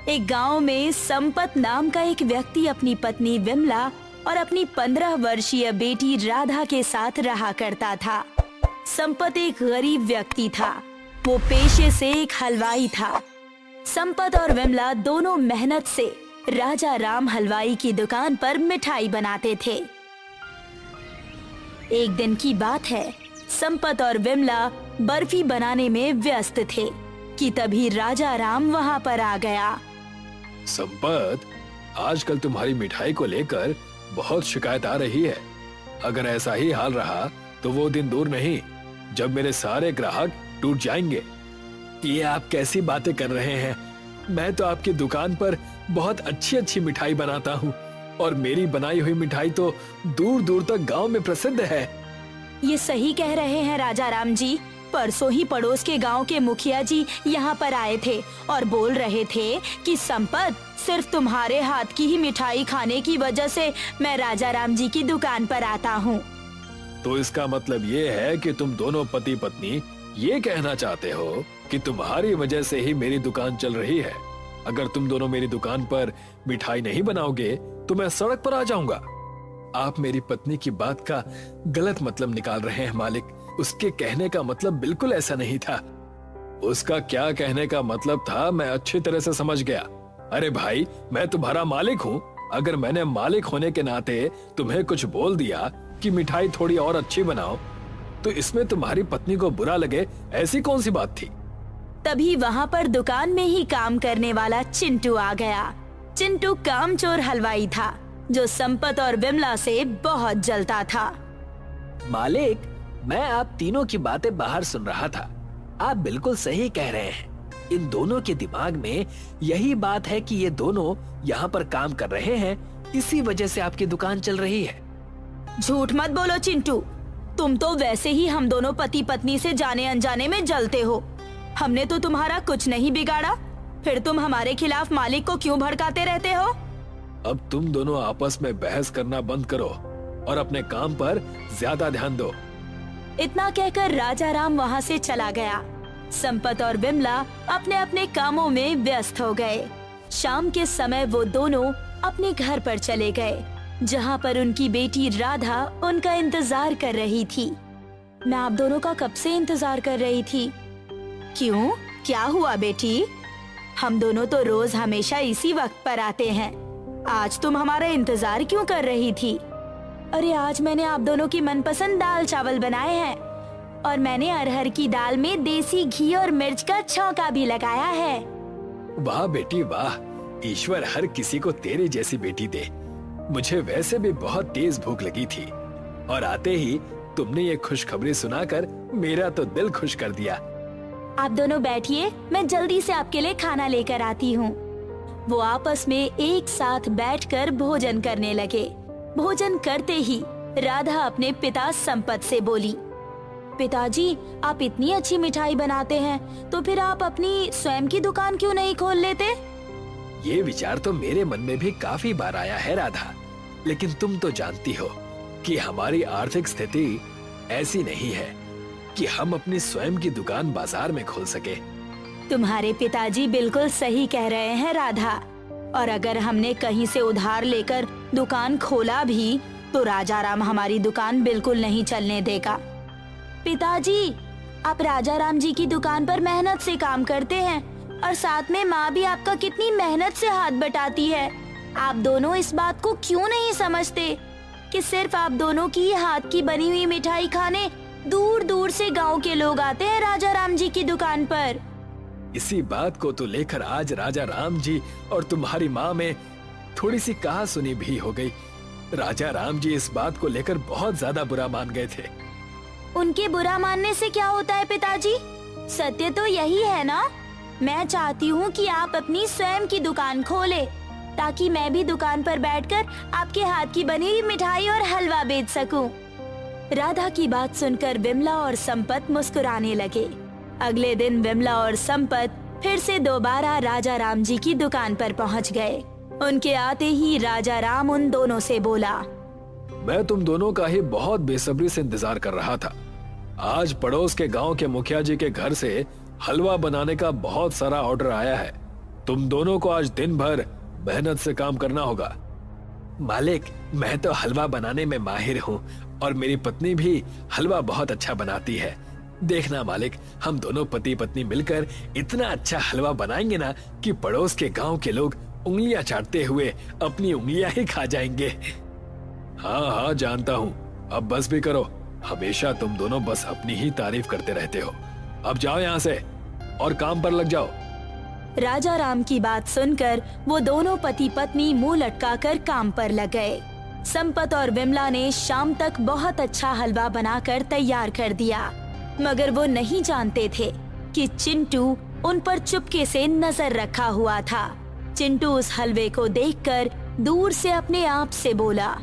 एक गांव में संपत नाम का एक व्यक्ति अपनी पत्नी विमला और अपनी 15 वर्षीय बेटी राधा के साथ रहा करता था। संपत एक गरीब व्यक्ति था। वो पेशे से एक हलवाई था। संपत और विमला दोनों मेहनत से राजा राम हलवाई की दुकान पर मिठाई बनाते थे। एक दिन की बात है, संपत और विमला बर्फी बनाने में व्यस्त थे कि तभी राजा राम वहां पर आ गया। संपत, आजकल तुम्हारी मिठाई को लेकर बहुत शिकायत आ रही है। अगर ऐसा ही हाल रहा तो वो दिन दूर नहीं जब मेरे सारे ग्राहक टूट जाएंगे। ये आप कैसी बातें कर रहे हैं? मैं तो आपकी दुकान पर बहुत अच्छी अच्छी मिठाई बनाता हूँ और मेरी बनाई हुई मिठाई तो दूर दूर तक गांव में प्रसिद्ध है। ये सही कह रहे हैं राजा राम जी। परसों ही पड़ोस के गांव के मुखिया जी यहाँ पर आए थे और बोल रहे थे कि संपत, सिर्फ तुम्हारे हाथ की ही मिठाई खाने की वजह से मैं राजा राम जी की दुकान पर आता हूँ। तो इसका मतलब ये है कि तुम दोनों पति पत्नी ये कहना चाहते हो कि तुम्हारी वजह से ही मेरी दुकान चल रही है। अगर तुम दोनों मेरी दुकान पर मिठाई नहीं बनाओगे तो मैं सड़क पर आ जाऊंगा। आप मेरी पत्नी की बात का गलत मतलब निकाल रहे हैं मालिक। उसके कहने का मतलब बिल्कुल ऐसा नहीं था। उसका क्या कहने का मतलब था मैं अच्छी तरह से समझ गया। अरे भाई, मैं तुम्हारा मालिक हूँ। अगर मैंने मालिक होने के नाते तुम्हें कुछ बोल दिया कि मिठाई थोड़ी और अच्छी बनाओ, तो इसमें तुम्हारी पत्नी को बुरा लगे, ऐसी कौन सी बात थी? तभी वहाँ पर दुकान में ही काम करने वाला चिंटू आ गया। चिंटू कामचोर हलवाई था जो संपत और विमला से बहुत जलता था। मालिक, मैं आप तीनों की बातें बाहर सुन रहा था। आप बिल्कुल सही कह रहे हैं। इन दोनों के दिमाग में यही बात है कि ये दोनों यहाँ पर काम कर रहे हैं, इसी वजह से आपकी दुकान चल रही है। झूठ मत बोलो चिंटू, तुम तो वैसे ही हम दोनों पति पत्नी से जाने अनजाने में जलते हो। हमने तो तुम्हारा कुछ नहीं बिगाड़ा, फिर तुम हमारे खिलाफ मालिक को क्यों भड़काते रहते हो? अब तुम दोनों आपस में बहस करना बंद करो और अपने काम पर ज्यादा ध्यान दो। इतना कहकर राजा राम वहाँ से चला गया। संपत और विमला अपने अपने कामों में व्यस्त हो गए। शाम के समय वो दोनों अपने घर पर चले गए, जहाँ पर उनकी बेटी राधा उनका इंतजार कर रही थी। मैं आप दोनों का कब से इंतजार कर रही थी। क्यों, क्या हुआ बेटी? हम दोनों तो रोज हमेशा इसी वक्त पर आते हैं। आज तुम हमारा इंतजार क्यों कर रही थी? अरे आज मैंने आप दोनों की मनपसंद दाल चावल बनाए हैं और मैंने अरहर की दाल में देसी घी और मिर्च का छौंका भी लगाया है। वाह बेटी वाह, ईश्वर हर किसी को तेरी जैसी बेटी दे। मुझे वैसे भी बहुत तेज भूख लगी थी और आते ही तुमने ये खुशखबरी सुनाकर मेरा तो दिल खुश कर दिया। आप दोनों बैठिए, मैं जल्दी से आपके लिए खाना लेकर आती हूँ। वो आपस में एक साथ बैठकर भोजन करने लगे। भोजन करते ही राधा अपने पिता संपत से बोली, पिताजी, आप इतनी अच्छी मिठाई बनाते हैं तो फिर आप अपनी स्वयं की दुकान क्यों नहीं खोल लेते? ये विचार तो मेरे मन में भी काफी बार आया है राधा, लेकिन तुम तो जानती हो कि हमारी आर्थिक स्थिति ऐसी नहीं है कि हम अपनी स्वयं की दुकान बाजार में खोल सके। तुम्हारे पिताजी बिल्कुल सही कह रहे हैं राधा, और अगर हमने कहीं से उधार लेकर दुकान खोला भी तो राजा राम हमारी दुकान बिल्कुल नहीं चलने देगा। पिताजी, आप राजा राम जी की दुकान पर मेहनत से काम करते हैं और साथ में माँ भी आपका कितनी मेहनत से हाथ बटाती है। आप दोनों इस बात को क्यों नहीं समझते कि सिर्फ आप दोनों की हाथ की बनी हुई मिठाई खाने दूर दूर से गांव के लोग आते हैं राजा राम जी की दुकान पर। इसी बात को तो लेकर आज राजा राम जी और तुम्हारी माँ में थोड़ी सी कहासुनी भी हो गई। राजा राम जी इस बात को लेकर बहुत ज्यादा बुरा मान गए थे। उनके बुरा मानने से क्या होता है पिताजी? सत्य तो यही है ना। मैं चाहती हूँ कि आप अपनी स्वयं की दुकान खोले ताकि मैं भी दुकान पर बैठकर आपके हाथ की बनी हुई मिठाई और हलवा बेच सकूं। राधा की बात सुनकर विमला और संपत मुस्कुराने लगे। अगले दिन विमला और संपत फिर से दोबारा राजा राम जी की दुकान पर पहुंच गए। उनके आते ही राजा राम उन दोनों से बोला, मैं तुम दोनों का ही बहुत बेसब्री से इंतजार कर रहा था। आज पड़ोस के गांव के मुखिया जी के घर से हलवा बनाने का बहुत सारा ऑर्डर आया है। तुम दोनों को आज दिन भर मेहनत से काम करना होगा। मालिक, मैं तो हलवा बनाने में माहिर हूँ और मेरी पत्नी भी हलवा बहुत अच्छा बनाती है। देखना मालिक, हम दोनों पति पत्नी मिलकर इतना अच्छा हलवा बनाएंगे ना कि पड़ोस के गांव के लोग उंगलियां चाटते हुए अपनी उंगलियां ही खा जाएंगे। हाँ हाँ जानता हूँ, अब बस भी करो। हमेशा तुम दोनों बस अपनी ही तारीफ करते रहते हो। अब जाओ यहाँ से और काम पर लग जाओ। राजा राम की बात सुनकर वो दोनों पति पत्नी मुंह लटकाकर काम पर लग गए। संपत और विमला ने शाम तक बहुत अच्छा हलवा बनाकर तैयार कर दिया, मगर वो नहीं जानते थे कि चिंटू उन पर चुपके से नजर रखा हुआ था। चिंटू उस हलवे को देखकर दूर से अपने आप से बोला,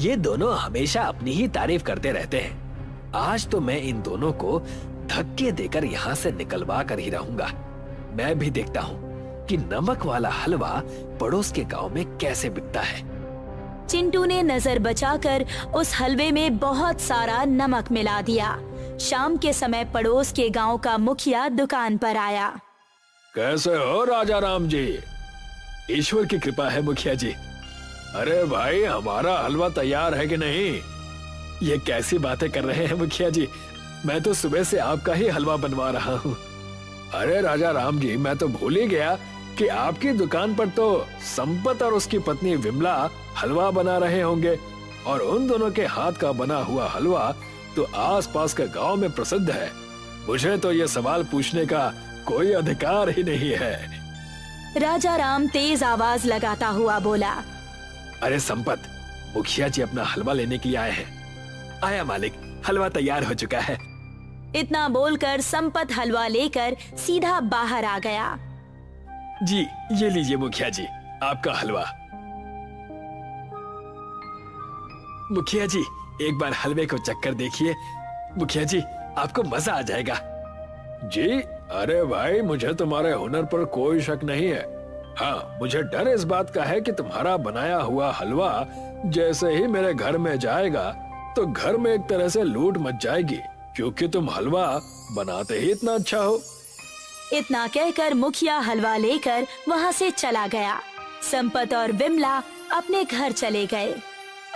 ये दोनों हमेशा अपनी ही तारीफ करते रहते हैं। आज तो मैं इन दोनों को धक्के देकर यहाँ से निकलवा कर ही रहूंगा। मैं भी देखता हूँ कि नमक वाला हलवा पड़ोस के गांव में कैसे बिकता है। चिंटू ने नजर बचाकर उस हलवे में बहुत सारा नमक मिला दिया। शाम के समय पड़ोस के गांव का मुखिया दुकान पर आया। कैसे हो राजा राम जी? ईश्वर की कृपा है मुखिया जी। अरे भाई, हमारा हलवा तैयार है कि नहीं? ये कैसी बातें कर रहे हैं मुखिया जी? मैं तो सुबह से आपका ही हलवा बनवा रहा हूँ। अरे राजा राम जी, मैं तो भूल ही गया कि आपकी दुकान पर तो संपत और उसकी पत्नी विमला हलवा बना रहे होंगे, और उन दोनों के हाथ का बना हुआ हलवा तो आसपास के गांव में प्रसिद्ध है। मुझे तो ये सवाल पूछने का कोई अधिकार ही नहीं है। राजा राम तेज आवाज लगाता हुआ बोला, अरे संपत, मुखिया जी अपना हलवा लेने के लिए आए हैं। आया मालिक, हलवा तैयार हो चुका है। इतना बोलकर संपत हलवा लेकर सीधा बाहर आ गया। जी ये लीजिए मुखिया जी, आपका हलवा। मुखिया जी, एक बार हलवे को चक्कर देखिए। मुखिया जी, आपको मजा आ जाएगा। जी, अरे भाई, मुझे तुम्हारे हुनर पर कोई शक नहीं है। हाँ, मुझे डर इस बात का है कि तुम्हारा बनाया हुआ हलवा जैसे ही मेरे घर में जाएगा तो घर में एक तरह से लूट मच जाएगी, क्योंकि तुम हलवा बनाते ही इतना अच्छा हो। इतना कहकर मुखिया हलवा लेकर वहाँ से चला गया। संपत और विमला अपने घर चले गए।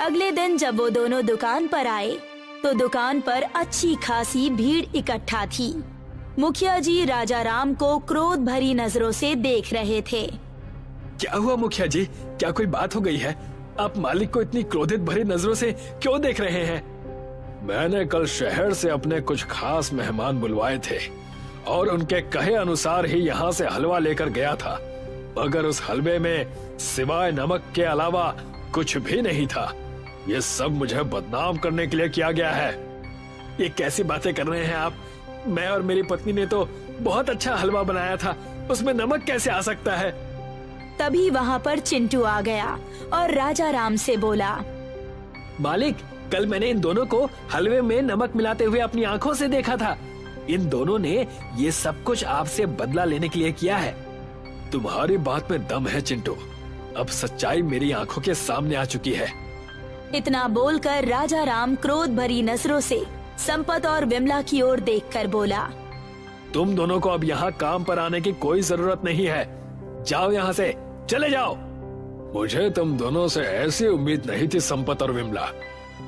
अगले दिन जब वो दोनों दुकान पर आए तो दुकान पर अच्छी खासी भीड़ इकट्ठा थी। मुखिया जी राजा राम को क्रोध भरी नजरों से देख रहे थे। क्या हुआ मुखिया जी, क्या कोई बात हो गई है? आप मालिक को इतनी क्रोधित भरी नजरों से क्यों देख रहे हैं? मैंने कल शहर से अपने कुछ खास मेहमान बुलवाए थे और उनके कहे अनुसार ही यहाँ से हलवा लेकर गया था, मगर उस हलवे में सिवाय नमक के अलावा कुछ भी नहीं था। ये सब मुझे बदनाम करने के लिए किया गया है। ये कैसी बातें कर रहे हैं आप? मैं और मेरी पत्नी ने तो बहुत अच्छा हलवा बनाया था, उसमें नमक कैसे आ सकता है? तभी वहाँ पर चिंटू आ गया और राजा राम से बोला, मालिक, कल मैंने इन दोनों को हलवे में नमक मिलाते हुए अपनी आंखों से देखा था। इन दोनों ने ये सब कुछ आपसे बदला लेने के लिए किया है। तुम्हारी बात में दम है चिंटू, अब सच्चाई मेरी आंखों के सामने आ चुकी है। इतना बोलकर राजा राम क्रोध भरी नजरों से संपत और विमला की ओर देखकर बोला, तुम दोनों को अब यहाँ काम पर आने की कोई जरूरत नहीं है। जाओ यहाँ से, चले जाओ। मुझे तुम दोनों से ऐसी उम्मीद नहीं थी संपत और विमला।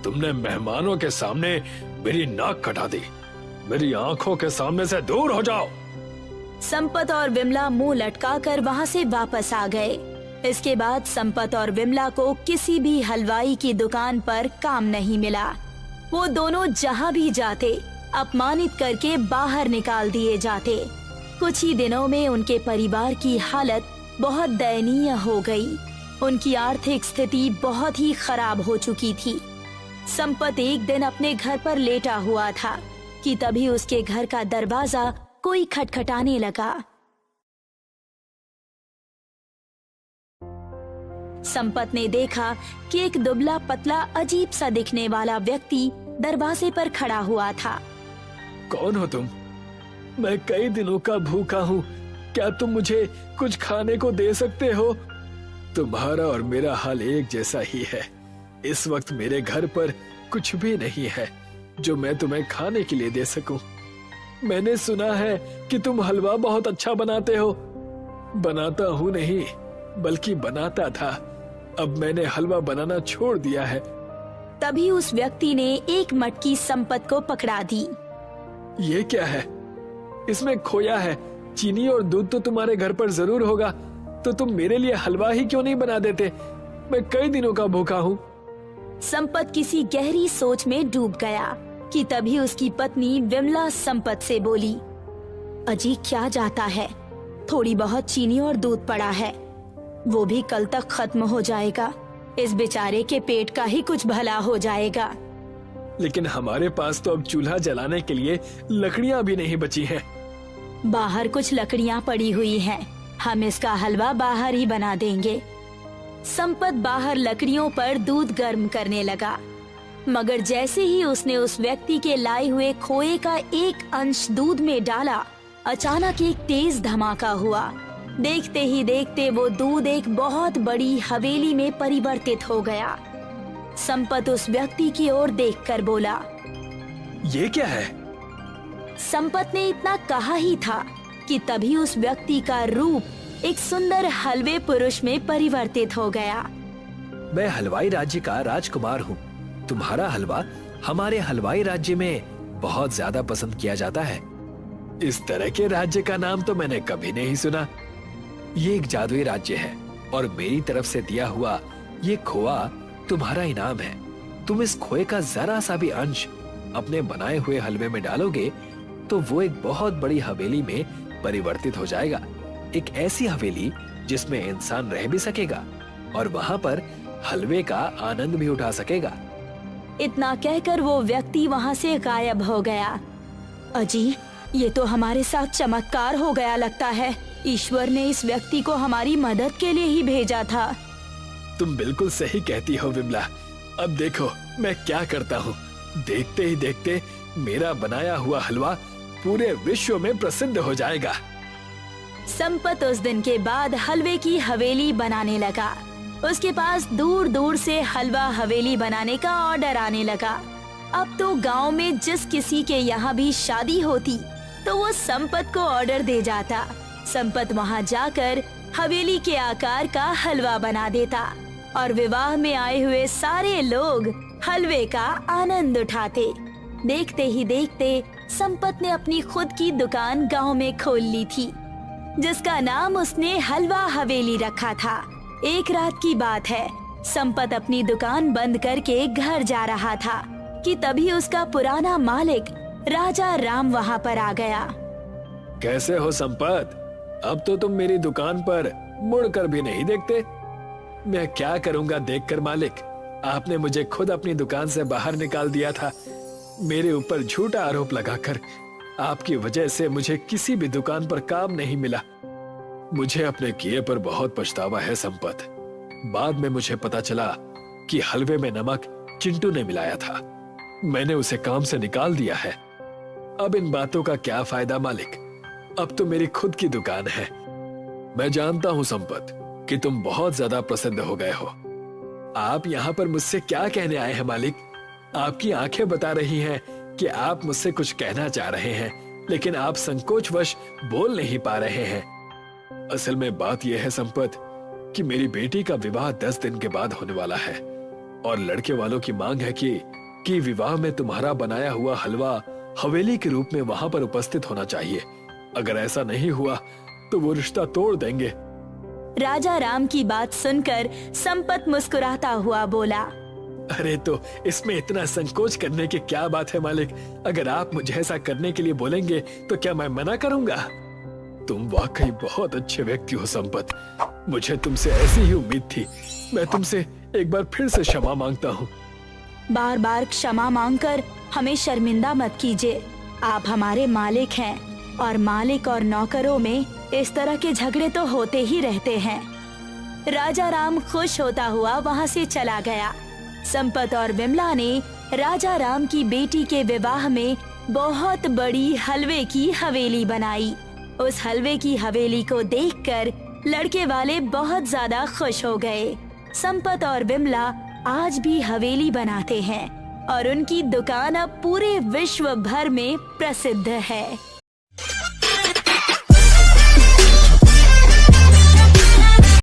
तुमने मेहमानों के सामने मेरी नाक कटा दी। मेरी आंखों के सामने से दूर हो जाओ। संपत और विमला मुंह लटकाकर वहाँ से वापस आ गए। इसके बाद संपत और विमला को किसी भी हलवाई की दुकान पर काम नहीं मिला। वो दोनों जहाँ भी जाते अपमानित करके बाहर निकाल दिए जाते। कुछ ही दिनों में उनके परिवार की हालत बहुत दयनीय हो गई। उनकी आर्थिक स्थिति बहुत ही खराब हो चुकी थी। संपत एक दिन अपने घर पर लेटा हुआ था कि तभी उसके घर का दरवाजा कोई खटखटाने लगा। संपत ने देखा कि एक दुबला पतला अजीब सा दिखने वाला व्यक्ति दरवाजे पर खड़ा हुआ था। कौन हो तुम? मैं कई दिनों का भूखा हूँ, क्या तुम मुझे कुछ खाने को दे सकते हो? तुम्हारा और मेरा हाल एक जैसा ही है। इस वक्त मेरे घर पर कुछ भी नहीं है जो मैं तुम्हें खाने के लिए दे सकूं। मैंने सुना है कि तुम हलवा बहुत अच्छा बनाते हो। बनाता हूँ नहीं, बल्कि बनाता था। अब मैंने हलवा बनाना छोड़ दिया है। तभी उस व्यक्ति ने एक मटकी संपत को पकड़ा दी। ये क्या है? इसमें खोया है। चीनी और दूध तो तुम्हारे घर पर जरूर होगा, तो तुम मेरे लिए हलवा ही क्यों नहीं बना देते? मैं कई दिनों का भूखा हूँ। संपत किसी गहरी सोच में डूब गया कि तभी उसकी पत्नी विमला संपत से बोली, अजी क्या जाता है, थोड़ी बहुत चीनी और दूध पड़ा है, वो भी कल तक खत्म हो जाएगा। इस बेचारे के पेट का ही कुछ भला हो जाएगा। लेकिन हमारे पास तो अब चूल्हा जलाने के लिए लकड़ियाँ भी नहीं बची हैं। बाहर कुछ लकड़ियाँ पड़ी हुई हैं, हम इसका हलवा बाहर ही बना देंगे। संपत बाहर लकड़ियों पर दूध गर्म करने लगा, मगर जैसे ही उसने उस व्यक्ति के लाए हुए खोए का एक अंश दूध में डाला, अचानक एक तेज धमाका हुआ। देखते ही देखते वो दूध एक बहुत बड़ी हवेली में परिवर्तित हो गया। संपत उस व्यक्ति की ओर देखकर बोला, ये क्या है? संपत ने इतना कहा ही था कि तभी उस व्यक्ति का रूप एक सुंदर हलवे पुरुष में परिवर्तित हो गया। मैं हलवाई राज्य का राजकुमार हूँ। तुम्हारा हलवा हमारे हलवाई राज्य में बहुत ज्यादा पसंद किया जाता है। इस तरह के राज्य का नाम तो मैंने कभी नहीं सुना। ये एक जादुई राज्य है और मेरी तरफ से दिया हुआ ये खोआ तुम्हारा इनाम है। तुम इस खोए का जरा सा भी अंश अपने बनाए हुए हलवे में डालोगे तो वो एक बहुत बड़ी हवेली में परिवर्तित हो जाएगा। एक ऐसी हवेली जिसमें इंसान रह भी सकेगा और वहाँ पर हलवे का आनंद भी उठा सकेगा। इतना कहकर वो व्यक्ति वहाँ से गायब हो गया। अजी, ये तो हमारे साथ चमत्कार हो गया लगता है। ईश्वर ने इस व्यक्ति को हमारी मदद के लिए ही भेजा था। तुम बिल्कुल सही कहती हो विमला। अब देखो मैं क्या करता हूँ। देखते ही देखते मेरा बनाया हुआ हलवा पूरे विश्व में प्रसिद्ध हो जाएगा। संपत उस दिन के बाद हलवे की हवेली बनाने लगा। उसके पास दूर दूर से हलवा हवेली बनाने का ऑर्डर आने लगा। अब तो गांव में जिस किसी के यहाँ भी शादी होती तो वो संपत को ऑर्डर दे जाता। संपत वहाँ जाकर हवेली के आकार का हलवा बना देता और विवाह में आए हुए सारे लोग हलवे का आनंद उठाते। देखते ही देखते संपत ने अपनी खुद की दुकान गांव में खोल ली थी, जिसका नाम उसने हलवा हवेली रखा था। एक रात की बात है, संपत अपनी दुकान बंद करके घर जा रहा था कि तभी उसका पुराना मालिक राजा राम वहाँ पर आ गया। कैसे हो संपत? अब तो तुम मेरी दुकान पर मुड़कर भी नहीं देखते। मैं क्या करूंगा देखकर मालिक। आपने मुझे खुद अपनी दुकान से बाहर निकाल दिया था, मेरे ऊपर झूठा आरोप लगाकर। आपकी वजह से मुझे किसी भी दुकान पर काम नहीं मिला। मुझे अपने किए पर बहुत पछतावा है संपत। बाद में मुझे पता चला कि हलवे में नमक चिंटू ने मिलाया था। मैंने उसे काम से निकाल दिया है। अब इन बातों का क्या फायदा मालिक? अब तो मेरी खुद की दुकान है। मैं जानता हूँ संपत कि तुम बहुत ज्यादा प्रसिद्ध हो गए हो। आप यहाँ पर मुझसे क्या कहने आए हैं मालिक? आपकी आंखें बता रही हैं कि आप मुझसे कुछ कहना चाह रहे हैं, लेकिन आप संकोचवश बोल नहीं पा रहे हैं। असल में बात यह है संपत कि मेरी बेटी का विवाह 10 दिन के बाद होने वाला है और लड़के वालों की मांग है कि विवाह में तुम्हारा बनाया हुआ हलवा हवेली के रूप में वहां पर उपस्थित होना चाहिए। अगर ऐसा नहीं हुआ तो वो रिश्ता तोड़ देंगे। राजा राम की बात सुनकर संपत मुस्कुराता हुआ बोला, अरे तो इसमें इतना संकोच करने की क्या बात है मालिक? अगर आप मुझे ऐसा करने के लिए बोलेंगे तो क्या मैं मना करूंगा? तुम वाकई बहुत अच्छे व्यक्ति हो संपत। मुझे तुमसे ऐसी ही उम्मीद थी। मैं तुमसे एक बार फिर से क्षमा मांगता हूँ। बार बार क्षमा मांगकर हमें शर्मिंदा मत कीजिए। आप हमारे मालिक हैं और मालिक और नौकरों में इस तरह के झगड़े तो होते ही रहते हैं। राजा राम खुश होता हुआ वहाँ से चला गया। संपत और विमला ने राजा राम की बेटी के विवाह में बहुत बड़ी हलवे की हवेली बनाई। उस हलवे की हवेली को देखकर लड़के वाले बहुत ज्यादा खुश हो गए। संपत और विमला आज भी हवेली बनाते हैं और उनकी दुकान अब पूरे विश्व भर में प्रसिद्ध है।